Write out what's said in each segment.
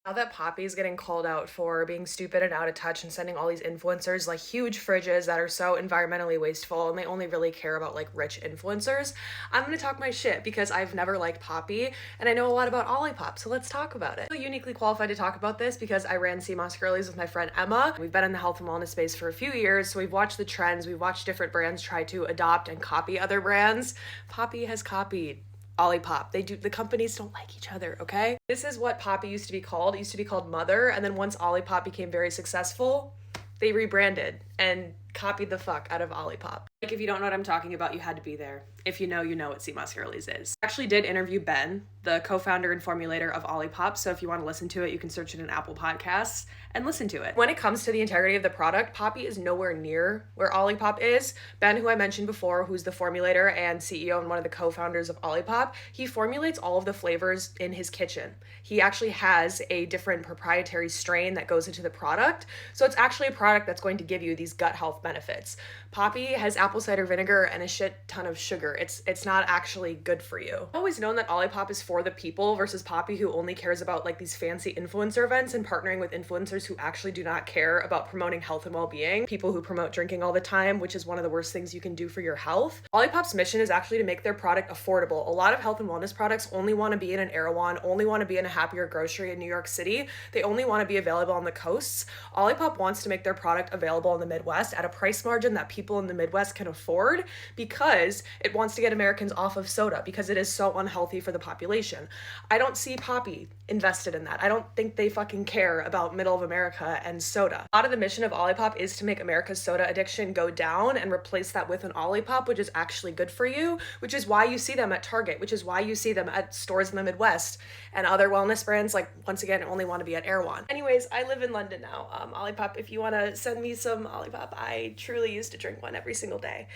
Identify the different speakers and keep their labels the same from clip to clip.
Speaker 1: Now that Poppy's getting called out for being stupid and out of touch and sending all these influencers like huge fridges that are so environmentally wasteful and they only really care about like rich influencers, I'm gonna talk my shit because I've never liked Poppy and I know a lot about Olipop, so let's talk about it. I'm uniquely qualified to talk about this because I ran Sea Moss Girlies with my friend Emma. We've been in the health and wellness space for a few years, so we've watched the trends, we've watched different brands try to adopt and copy other brands. Poppy has copied Olipop. The companies don't like each other, okay? This is what Poppy used to be called. It used to be called Mother, and then once Olipop became very successful, they rebranded and copied the fuck out of Olipop. Like, if you don't know what I'm talking about, you had to be there. If you know, you know what Sea Moss Girlies is. I actually did interview Ben, the co-founder and formulator of Olipop, so if you want to listen to it, you can search it in Apple Podcasts and listen to it. When it comes to the integrity of the product, Poppy is nowhere near where Olipop is. Ben, who I mentioned before, who's the formulator and CEO and one of the co-founders of Olipop, he formulates all of the flavors in his kitchen. He actually has a different proprietary strain that goes into the product, so it's actually a product that's going to give you these gut health benefits. Poppy has apple cider vinegar and a shit ton of sugar. It's not actually good for you. I've always known that Olipop is for the people versus Poppy, who only cares about like these fancy influencer events and partnering with influencers who actually do not care about promoting health and well-being. People who promote drinking all the time, which is one of the worst things you can do for your health. Olipop's mission is actually to make their product affordable. A lot of health and wellness products only want to be in an Erewhon, only want to be in a Happier Grocery in New York City. They only want to be available on the coasts. Olipop wants to make their product available in the Midwest at a price margin that people in the Midwest can afford because it wants to get Americans off of soda because it is so unhealthy for the population. I don't see Poppy invested in that. I don't think they fucking care about middle of America and soda. A lot of the mission of Olipop is to make America's soda addiction go down and replace that with an Olipop, which is actually good for you, which is why you see them at Target, which is why you see them at stores in the Midwest, and other wellness brands, like, once again, only want to be at Erewhon. Anyways, I live in London now. Olipop, if you want to send me some Olipop, I truly used to drink one every single day.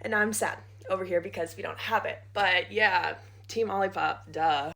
Speaker 1: And now I'm sad over here because we don't have it. But yeah, Team Olipop, duh.